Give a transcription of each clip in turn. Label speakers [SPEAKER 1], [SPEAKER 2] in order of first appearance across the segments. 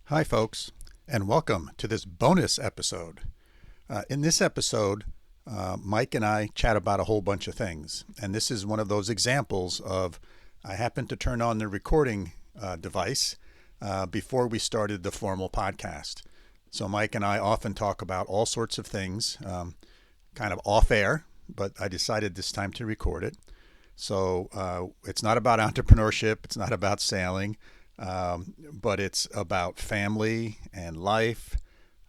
[SPEAKER 1] Hi, folks, and welcome to this bonus episode. In this episode, Mike and I chat about a whole bunch of things, and this is one of those examples of I happened to turn on the recording device before we started the formal podcast. So Mike and I often talk about all sorts of things, kind of off air, but I decided this time to record it. So it's not about entrepreneurship, it's not about sailing. But it's about family and life,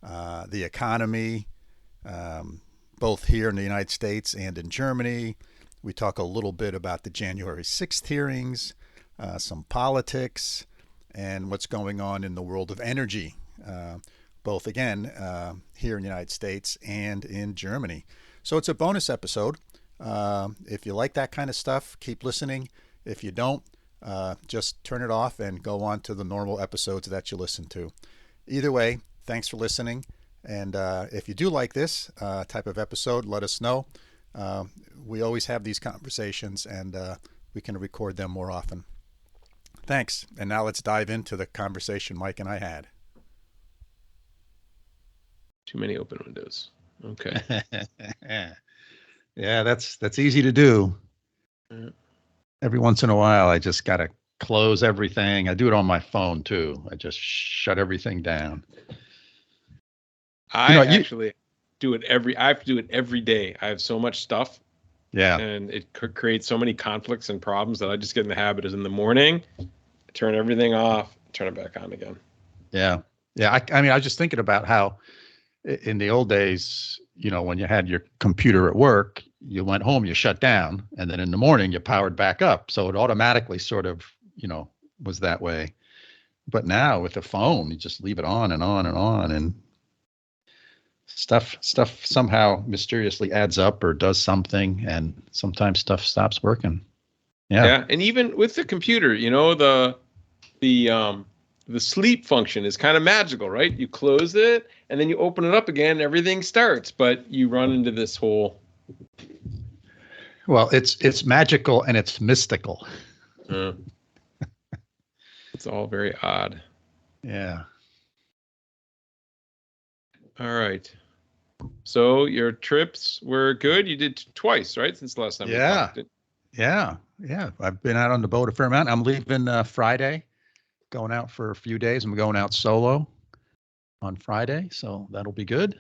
[SPEAKER 1] the economy, both here in the United States and in Germany. We talk a little bit about the January 6th hearings, some politics, and what's going on in the world of energy, both again here in the United States and in Germany. So it's a bonus episode. If you like that kind of stuff, keep listening. If you don't, just turn it off and go on to the normal episodes that you listen to. Either way, thanks for listening. And if you do like this type of episode, let us know. We always have these conversations, and we can record them more often. Thanks. And now let's dive into the conversation Mike and I had.
[SPEAKER 2] Too many open windows. Okay.
[SPEAKER 3] Yeah, that's easy to do.
[SPEAKER 2] Yeah.
[SPEAKER 3] Every once in a while, I just got to close everything. I do it on my phone too. I just shut everything down.
[SPEAKER 2] I actually do it I have to do it every day. I have so much stuff.
[SPEAKER 3] Yeah.
[SPEAKER 2] And it creates so many conflicts and problems that I just get in the habit is in the morning, I turn everything off, turn it back on again.
[SPEAKER 3] Yeah. Yeah. I mean, I was just thinking about how in the old days, when you had your computer at work, you went home, you shut down, and then in the morning you powered back up. So it automatically sort of, was that way. But now with the phone, you just leave it on and on and on, and stuff somehow mysteriously adds up or does something, and sometimes stuff stops working. Yeah.
[SPEAKER 2] Yeah. And even with the computer, the sleep function is kind of magical, right? You close it and then you open it up again, everything starts, but you run into this whole.
[SPEAKER 3] Well, it's magical and it's mystical.
[SPEAKER 2] It's all very odd.
[SPEAKER 3] Yeah.
[SPEAKER 2] All right. So your trips were good. You did twice, right? Since the last time we talked.
[SPEAKER 3] Yeah. I've been out on the boat a fair amount. I'm leaving Friday, going out for a few days. I'm going out solo on Friday, so that'll be good.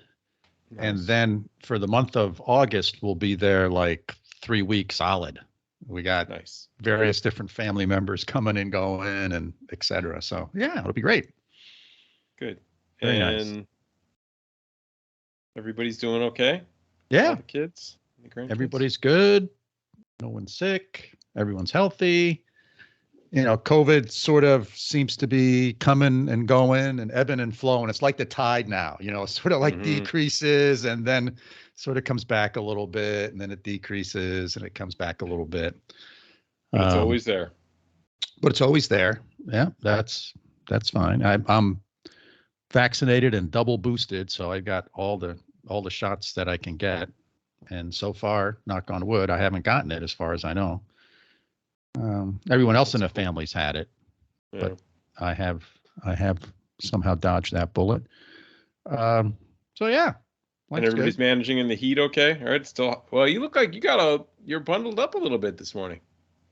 [SPEAKER 2] Nice.
[SPEAKER 3] And then for the month of August, we'll be there like 3 weeks solid. We got various different family members coming and going and et cetera. So yeah, it'll be great.
[SPEAKER 2] Good.
[SPEAKER 3] Very
[SPEAKER 2] and
[SPEAKER 3] nice.
[SPEAKER 2] Everybody's doing okay?
[SPEAKER 3] Yeah.
[SPEAKER 2] All the kids? The grandkids?
[SPEAKER 3] Everybody's good. No one's sick. Everyone's healthy. COVID sort of seems to be coming and going and ebbing and flowing. It's like the tide now, it sort of like decreases and then sort of comes back a little bit, and then it decreases and it comes back a little bit.
[SPEAKER 2] But it's always there.
[SPEAKER 3] But it's always there. Yeah, that's fine. I'm vaccinated and double boosted, so I got all the shots that I can get. And so far, knock on wood, I haven't gotten it as far as I know. Everyone else in the family's had it, but I have somehow dodged that bullet. So yeah.
[SPEAKER 2] And everybody's good. Managing in the heat okay? All right, still. Well, you look like you're bundled up a little bit this morning.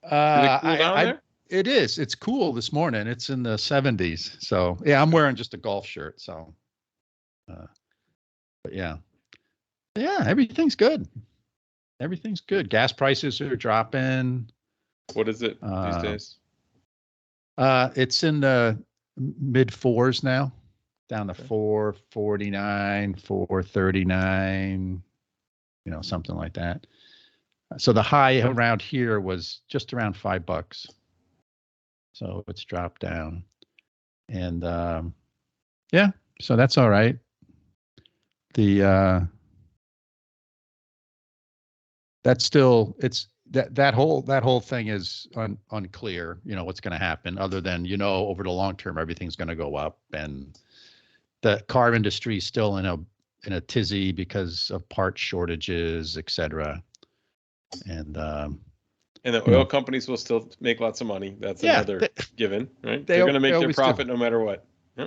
[SPEAKER 2] Is it cool down there?
[SPEAKER 3] It is. It's cool this morning. It's in the 70s. So yeah, I'm wearing just a golf shirt. So, but yeah, everything's good. Everything's good. Gas prices are dropping.
[SPEAKER 2] What is it these days?
[SPEAKER 3] It's in the mid fours now, down to 449, 439, something like that. So the high around here was just around $5. So it's dropped down, and so that's all right. That's still that whole thing is unclear, what's going to happen, other than, over the long term, everything's going to go up, and the car industry is still in a tizzy because of part shortages, et cetera. And
[SPEAKER 2] the oil companies will still make lots of money. That's another given, right? They're going to make their profit no matter what.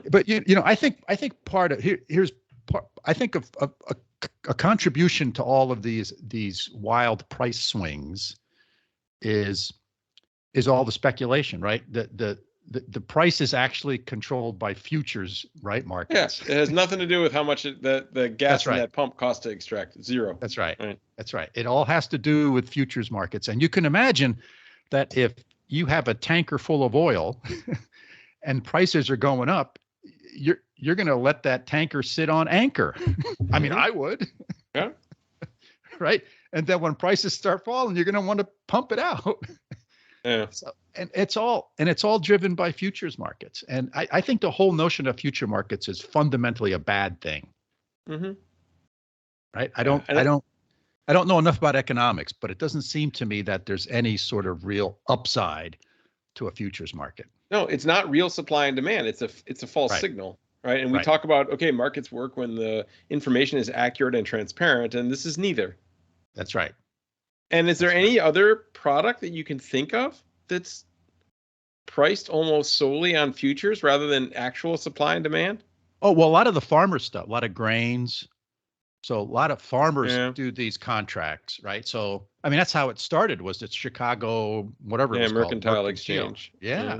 [SPEAKER 3] But I think part of here's part, I think of a contribution to all of these wild price swings is all the speculation, right? The price is actually controlled by futures, right? Markets.
[SPEAKER 2] Yeah, it has nothing to do with how much the gas in that pump costs to extract. Zero.
[SPEAKER 3] That's right. That's right. It all has to do with futures markets. And you can imagine that if you have a tanker full of oil and prices are going up, you're going to let that tanker sit on anchor. I mean, I would.
[SPEAKER 2] Yeah.
[SPEAKER 3] Right. And then when prices start falling, you're going to want to pump it out.
[SPEAKER 2] Yeah.
[SPEAKER 3] So, and it's all driven by futures markets. And I think the whole notion of future markets is fundamentally a bad thing.
[SPEAKER 2] Mm-hmm.
[SPEAKER 3] Right. I don't know enough about economics, but it doesn't seem to me that there's any sort of real upside to a futures market.
[SPEAKER 2] No, it's not real supply and demand. It's a false signal, right? And we talk about, okay, markets work when the information is accurate and transparent, and this is neither.
[SPEAKER 3] That's right.
[SPEAKER 2] And is there any other product that you can think of that's priced almost solely on futures rather than actual supply and demand?
[SPEAKER 3] Oh, well, a lot of the farmer stuff, a lot of grains. So a lot of farmers do these contracts, right? So, I mean, that's how it started, was it Chicago, whatever it was
[SPEAKER 2] Mercantile
[SPEAKER 3] called.
[SPEAKER 2] Exchange.
[SPEAKER 3] Yeah.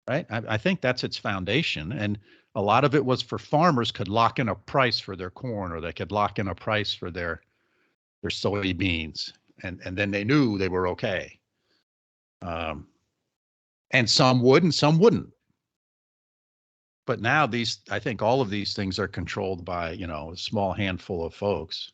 [SPEAKER 3] Right. I think that's its foundation. And a lot of it was for farmers could lock in a price for their corn, or they could lock in a price for their soybeans. And then they knew they were okay. And some would and some wouldn't. But now I think all of these things are controlled by, a small handful of folks.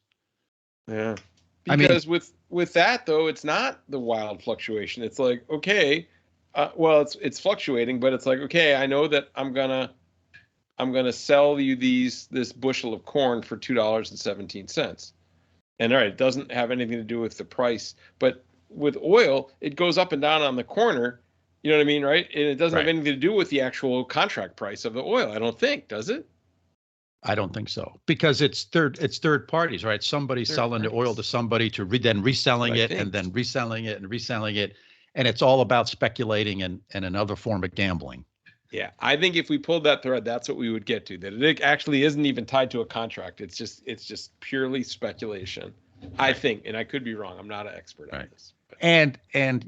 [SPEAKER 2] Yeah. Because with that, though, it's not the wild fluctuation. It's like, okay, it's fluctuating, but it's like, okay, I know that I'm gonna sell you this bushel of corn for $2.17. And all right, it doesn't have anything to do with the price, but with oil, it goes up and down on the corner. You know what I mean, right? And it doesn't have anything to do with the actual contract price of the oil, I don't think, does it?
[SPEAKER 3] I don't think so, because it's third parties, right? Somebody's selling the oil to somebody to then reselling it and then reselling it and reselling it. And it's all about speculating and another form of gambling.
[SPEAKER 2] Yeah, I think if we pulled that thread, that's what we would get to. That it actually isn't even tied to a contract. It's just purely speculation. I think, and I could be wrong. I'm not an expert on this. But.
[SPEAKER 3] And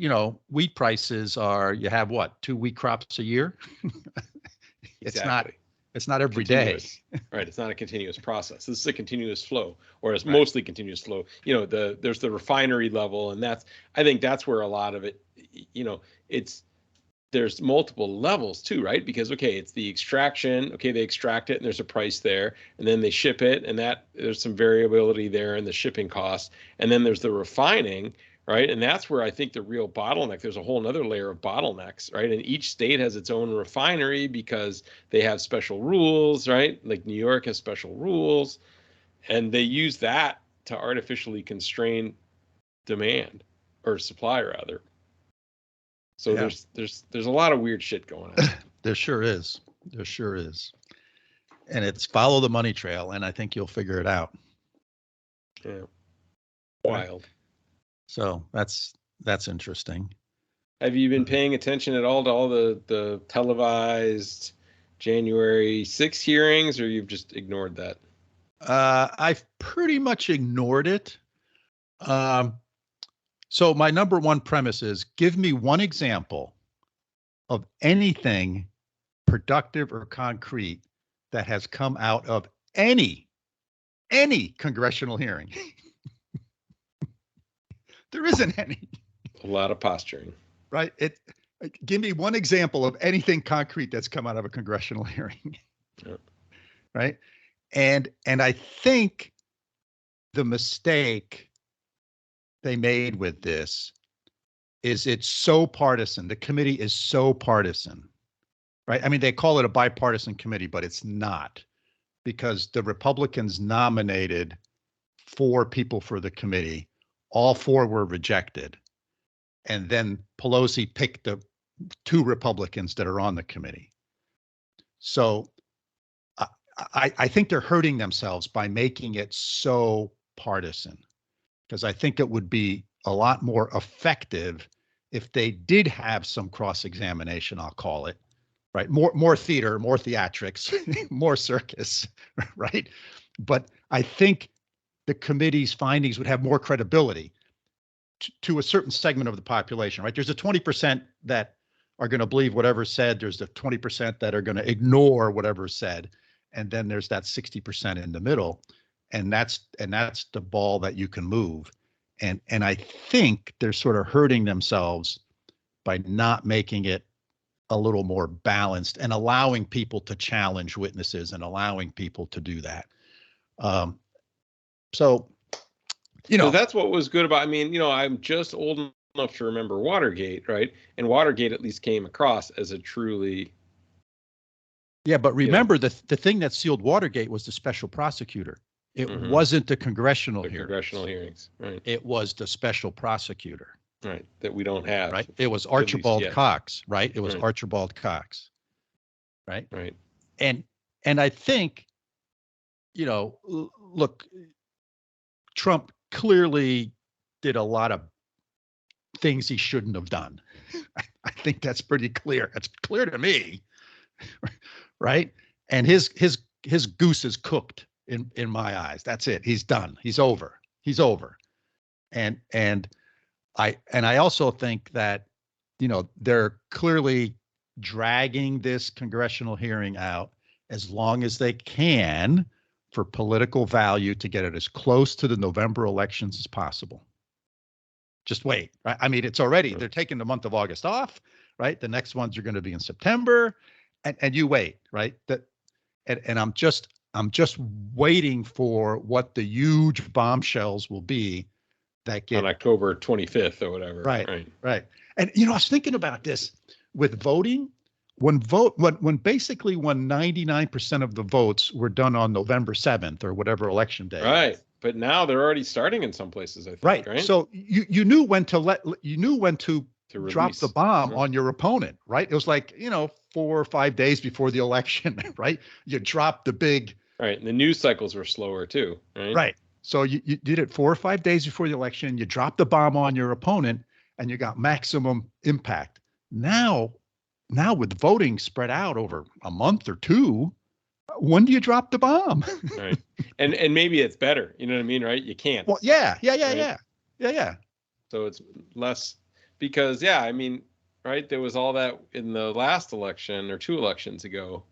[SPEAKER 3] wheat prices are, you have what, 2 wheat crops a year? It's not every day.
[SPEAKER 2] Right. It's not a continuous process. This is a continuous flow, or it's mostly continuous flow. There's the refinery level, and I think that's where a lot of it, there's multiple levels too, right? Because, okay, it's the extraction. Okay, they extract it and there's a price there, and then they ship it, and there's some variability there in the shipping costs. And then there's the refining, right? And that's where I think the real bottleneck, there's a whole nother layer of bottlenecks, right? And each state has its own refinery because they have special rules, right? Like New York has special rules, and they use that to artificially constrain demand, or supply rather. So there's a lot of weird shit going on.
[SPEAKER 3] There sure is. And it's follow the money trail, and I think you'll figure it out.
[SPEAKER 2] Yeah. Wild.
[SPEAKER 3] So that's interesting.
[SPEAKER 2] Have you been paying attention at all to all the televised January 6 hearings, or you've just ignored that?
[SPEAKER 3] I've pretty much ignored it. So my number one premise is, give me one example of anything productive or concrete that has come out of any congressional hearing. There isn't any.
[SPEAKER 2] A lot of posturing.
[SPEAKER 3] Right. Give me one example of anything concrete that's come out of a congressional hearing.
[SPEAKER 2] Yep.
[SPEAKER 3] Right. And I think the mistake they made with this is it's so partisan. The committee is so partisan, right? I mean, they call it a bipartisan committee, but it's not, because the Republicans nominated 4 people for the committee. All 4 were rejected. And then Pelosi picked the 2 Republicans that are on the committee. So I think they're hurting themselves by making it so partisan, because I think it would be a lot more effective if they did have some cross-examination, I'll call it, right? More theater, more theatrics, more circus, right? But I think the committee's findings would have more credibility to a certain segment of the population, right? There's a 20% that are going to believe whatever's said. There's the 20% that are going to ignore whatever's said. And then there's that 60% in the middle. And that's the ball that you can move. And I think they're sort of hurting themselves by not making it a little more balanced and allowing people to challenge witnesses and allowing people to do that. So,
[SPEAKER 2] that's what was good about, I'm just old enough to remember Watergate, right? And Watergate at least came across as a truly.
[SPEAKER 3] Yeah, but remember the thing that sealed Watergate was the special prosecutor. It wasn't the congressional hearings.
[SPEAKER 2] Congressional hearings, right?
[SPEAKER 3] It was the special prosecutor.
[SPEAKER 2] Right, that we don't have.
[SPEAKER 3] Right, it was Archibald Cox, right? It was Archibald Cox, right?
[SPEAKER 2] Right.
[SPEAKER 3] And I think, look, Trump clearly did a lot of things he shouldn't have done. I think that's pretty clear. It's clear to me, right? And his goose is cooked in my eyes. That's it. He's done. He's over. And I also think that, they're clearly dragging this congressional hearing out as long as they can for political value to get it as close to the November elections as possible. Just wait, right? It's already, they're taking the month of August off, right? The next ones are going to be in September, and you wait, right? And I'm just waiting for what the huge bombshells will be that get
[SPEAKER 2] on October 25th or whatever.
[SPEAKER 3] Right. And I was thinking about this with voting. When 99% of the votes were done on November 7th or whatever election day.
[SPEAKER 2] Right. But now they're already starting in some places, I think. Right.
[SPEAKER 3] So you knew when to drop the bomb on your opponent, right? It was like, 4 or 5 days before the election, right? You dropped the big.
[SPEAKER 2] Right. And the news cycles were slower too.
[SPEAKER 3] Right. So you did it 4 or 5 days before the election, you dropped the bomb on your opponent and you got maximum impact. Now with voting spread out over a month or two, when do you drop the bomb?
[SPEAKER 2] Right. And maybe it's better. You know what I mean? Right. You can't.
[SPEAKER 3] Well, yeah.
[SPEAKER 2] So it's less because, right. There was all that in the last election or 2 elections ago,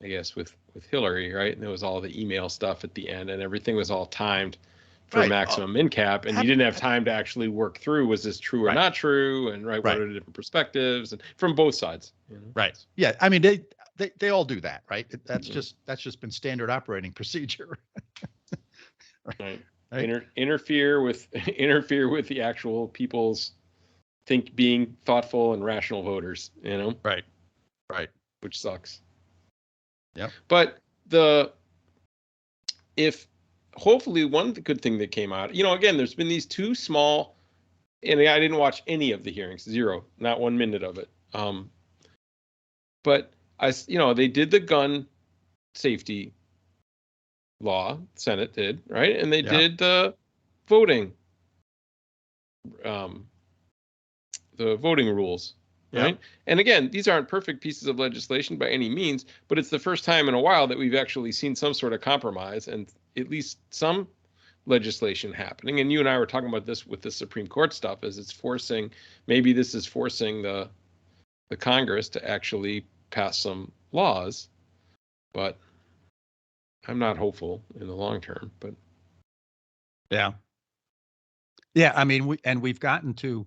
[SPEAKER 2] I guess, with Hillary, right? And there was all the email stuff at the end and everything was all timed for maximum min cap. And you didn't have time to actually work through, was this true or not true? And what are the different perspectives and from both sides?
[SPEAKER 3] Right. Yeah. They all do that, right? That's just been standard operating procedure.
[SPEAKER 2] Right. Interfere with the actual people's being thoughtful and rational voters,
[SPEAKER 3] Right.
[SPEAKER 2] Which sucks.
[SPEAKER 3] Yeah.
[SPEAKER 2] But hopefully one good thing that came out, again, there's been these 2 small, and I didn't watch any of the hearings, 0, not 1 minute of it. But they did the gun safety law, Senate did, right? And they did the voting, rules. Right. And again, these aren't perfect pieces of legislation by any means, but it's the first time in a while that we've actually seen some sort of compromise and at least some legislation happening. And you and I were talking about this with the Supreme Court stuff, as maybe this is forcing the Congress to actually pass some laws, but I'm not hopeful in the long term. But
[SPEAKER 3] yeah, we've gotten to.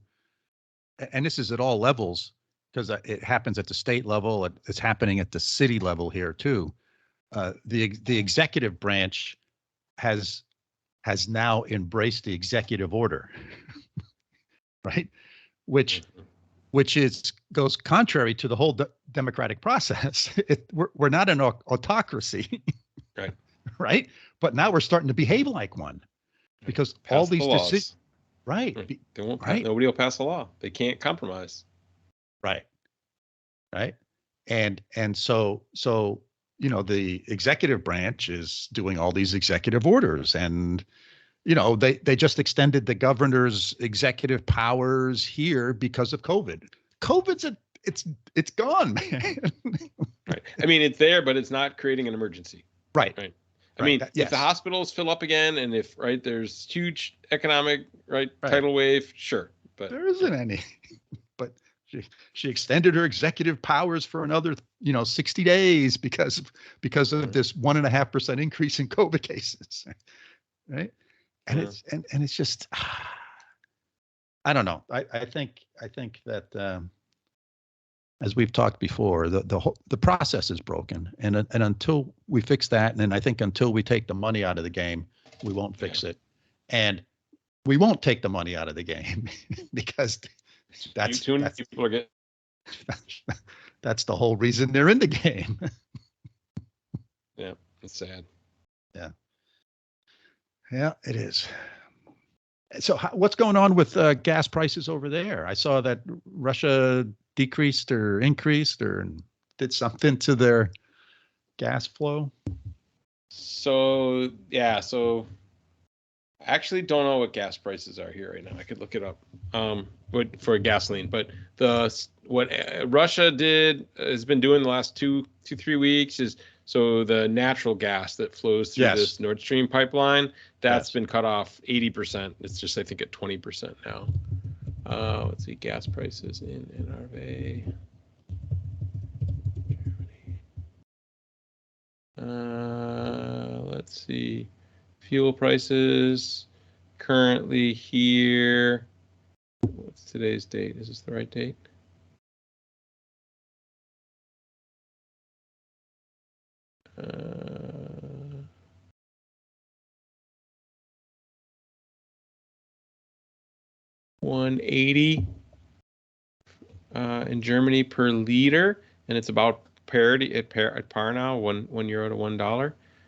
[SPEAKER 3] And this is at all levels because it happens at the state level. It's happening at the city level here too. The executive branch has now embraced the executive order, right? Which goes contrary to the whole democratic process. We're not an autocracy,
[SPEAKER 2] right?
[SPEAKER 3] Right. But now we're starting to behave like one because all these decisions. Right.
[SPEAKER 2] They won't. Nobody will pass a law. They can't compromise.
[SPEAKER 3] Right. And so the executive branch is doing all these executive orders, and they just extended the governor's executive powers here because of COVID. COVID's it's gone, man.
[SPEAKER 2] Right. I mean, it's there, but it's not creating an emergency.
[SPEAKER 3] Right.
[SPEAKER 2] Right. I mean, if
[SPEAKER 3] yes.
[SPEAKER 2] the hospitals fill up again, and if there's huge economic
[SPEAKER 3] Right.
[SPEAKER 2] tidal wave, sure, but
[SPEAKER 3] there isn't any. But she extended her executive powers for another 60 days because of this 1.5% increase in COVID cases, right? And it's just I don't know. I think that as we've talked before, the process is broken, and until we fix that, and then I think until we take the money out of the game, we won't fix it, and we won't take the money out of the game because that's
[SPEAKER 2] people are getting.
[SPEAKER 3] That's the whole reason they're in the game.
[SPEAKER 2] Yeah, it's sad.
[SPEAKER 3] Yeah, it is. So what's going on with gas prices over there? I saw that Russia decreased or increased or did something to their gas flow.
[SPEAKER 2] So I actually don't know what gas prices are here right now. I could look it up for gasoline, but what Russia has been doing the last 2-3 weeks is, so the natural gas that flows through this Nord Stream pipeline, that's been cut off 80%. It's just, I think, at 20% now. Let's see, gas prices in NRV. Let's see, fuel prices currently here. What's today's date? Is this the right date? $1.80 in Germany per liter, and it's about parity at par now, €1 to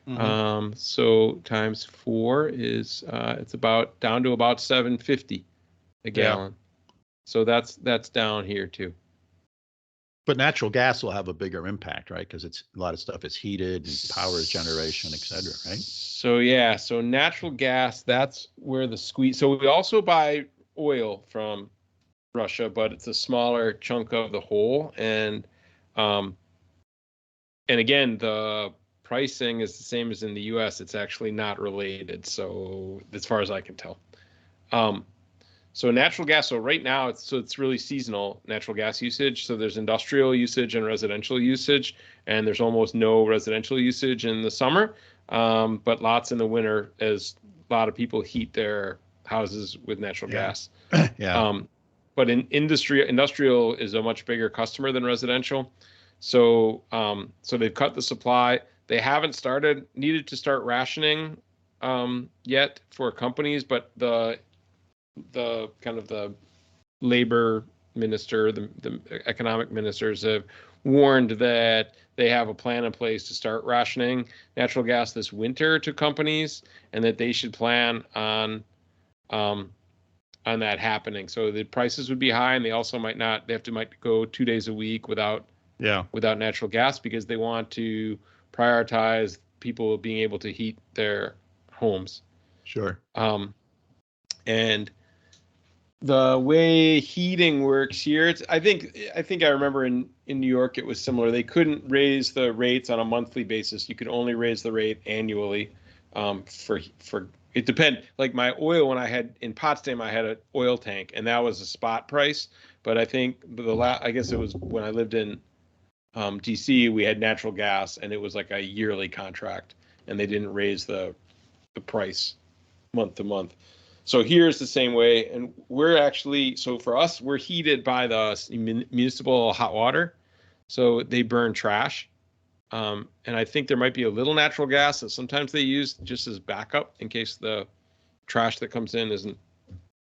[SPEAKER 2] $1. So times 4 is it's about down to about $7.50 a gallon. So that's down here too.
[SPEAKER 3] But natural gas will have a bigger impact, right? Because it's a lot of stuff is heated and power generation, et cetera, right?
[SPEAKER 2] So natural gas, that's where the squeeze. So we also buy oil from Russia, but it's a smaller chunk of the whole. And again, the pricing is the same as in the US. It's actually not related. So as far as I can tell. So natural gas, so right now it's really seasonal natural gas usage. So there's industrial usage and residential usage, and there's almost no residential usage in the summer, but lots in the winter, as a lot of people heat their houses with natural gas. But in industrial is a much bigger customer than residential. So they've cut the supply. They haven't needed to start rationing yet for companies, but the kind of the labor minister, the economic ministers have warned that they have a plan in place to start rationing natural gas this winter to companies, and that they should plan on that happening. So the prices would be high, and they also might go 2 days a week without natural gas, because they want to prioritize people being able to heat their homes.
[SPEAKER 3] Sure.
[SPEAKER 2] And the way heating works here, I think I remember in New York it was similar. They couldn't raise the rates on a monthly basis. You could only raise the rate annually. For it depend. Like my oil, when I had in Potsdam, I had an oil tank, and that was a spot price. But I think I guess it was when I lived in DC, we had natural gas, and it was like a yearly contract, and they didn't raise the price month to month. So here's the same way, and for us, we're heated by the municipal hot water, so they burn trash, and I think there might be a little natural gas that sometimes they use just as backup in case the trash that comes in isn't,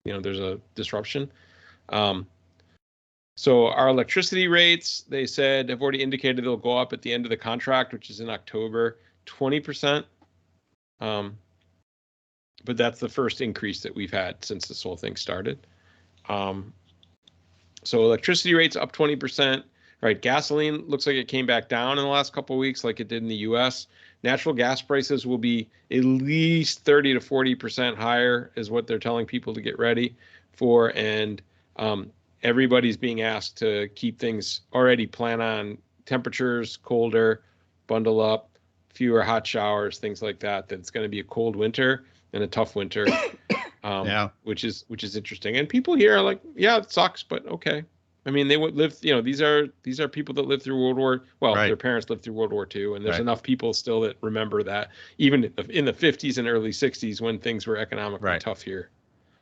[SPEAKER 2] there's a disruption. So our electricity rates, they said, have already indicated they'll go up at the end of the contract, which is in October, 20%. But that's the first increase that we've had since this whole thing started. So electricity rates up 20%. Right, gasoline looks like it came back down in the last couple of weeks, like it did in the U.S. Natural gas prices will be at least 30 to 40% higher, is what they're telling people to get ready for. And everybody's being asked to keep things already plan on temperatures colder, bundle up, fewer hot showers, things like that. That it's going to be a cold winter and a tough winter,
[SPEAKER 3] Yeah.
[SPEAKER 2] which is interesting. And people here are like, yeah, it sucks, but okay. I mean, they would live. These are people that lived through World War. Well,
[SPEAKER 3] Right.
[SPEAKER 2] their parents lived through World War II, and there's
[SPEAKER 3] Right.
[SPEAKER 2] enough people still that remember that, even in the 50s and early 60s when things were economically
[SPEAKER 3] Right.
[SPEAKER 2] tough here.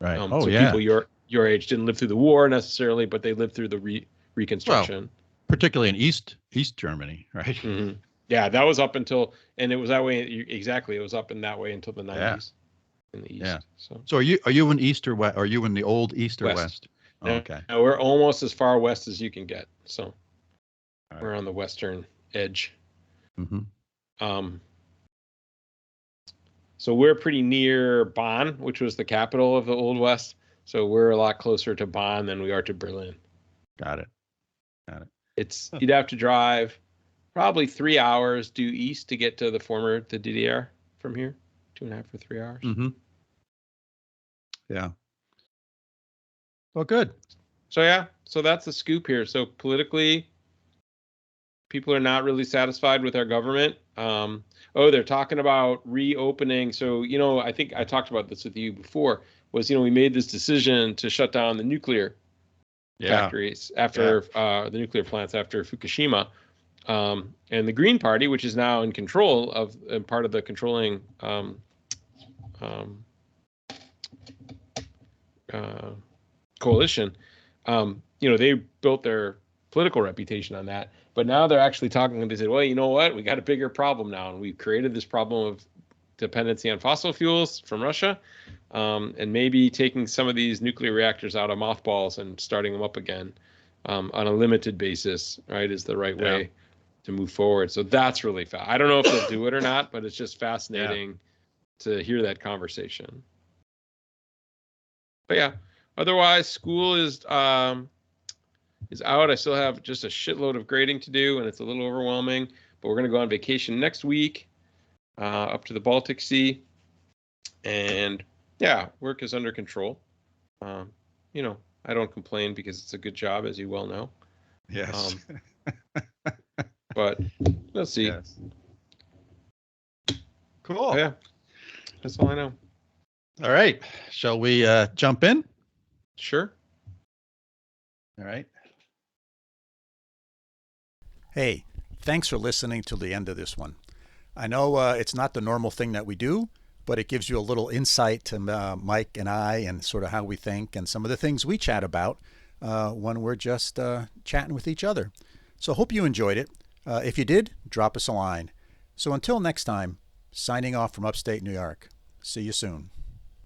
[SPEAKER 3] Right.
[SPEAKER 2] So people your age didn't live through the war necessarily, but they lived through the reconstruction.
[SPEAKER 3] Particularly in East Germany, right?
[SPEAKER 2] Mm-hmm. Yeah, that was up until, and it was that way exactly. It was up in that way until the 90s in the East.
[SPEAKER 3] Yeah.
[SPEAKER 2] So
[SPEAKER 3] are you in East or West? Are you in the old East or West? Oh, okay.
[SPEAKER 2] Now we're almost as far west as you can get. So
[SPEAKER 3] Right.
[SPEAKER 2] we're on the western edge.
[SPEAKER 3] Mm-hmm.
[SPEAKER 2] So we're pretty near Bonn, which was the capital of the Old West. So we're a lot closer to Bonn than we are to Berlin.
[SPEAKER 3] Got it.
[SPEAKER 2] You'd have to drive probably 3 hours due east to get to the DDR from here. 2.5 or 3 hours.
[SPEAKER 3] Mm-hmm. Yeah. Well, good.
[SPEAKER 2] So that's the scoop here. So politically, people are not really satisfied with our government. They're talking about reopening. So, I think I talked about this with you before, was, we made this decision to shut down the nuclear factories after the nuclear plants after Fukushima. And the Green Party, which is now in control of and part of the controlling coalition, they built their political reputation on that. But now they're actually talking, and they said, well, you know what? We got a bigger problem now, and we've created this problem of dependency on fossil fuels from Russia, and maybe taking some of these nuclear reactors out of mothballs and starting them up again on a limited basis, right, is the right way to move forward. So that's really fast. I don't know if they'll do it or not, but it's just fascinating to hear that conversation. But otherwise, school is out. I still have just a shitload of grading to do, and it's a little overwhelming. But we're going to go on vacation next week up to the Baltic Sea. And work is under control. I don't complain because it's a good job, as you well know.
[SPEAKER 3] Yes.
[SPEAKER 2] But let's see.
[SPEAKER 3] Yes. Cool.
[SPEAKER 2] Yeah. That's all I know.
[SPEAKER 3] All right. Shall we jump in?
[SPEAKER 2] Sure.
[SPEAKER 3] All right.
[SPEAKER 1] Hey, thanks for listening to the end of this one. I know it's not the normal thing that we do, but it gives you a little insight to Mike and I and sort of how we think and some of the things we chat about when we're just chatting with each other. So hope you enjoyed it. If you did, drop us a line. So until next time, signing off from upstate New York. See you soon.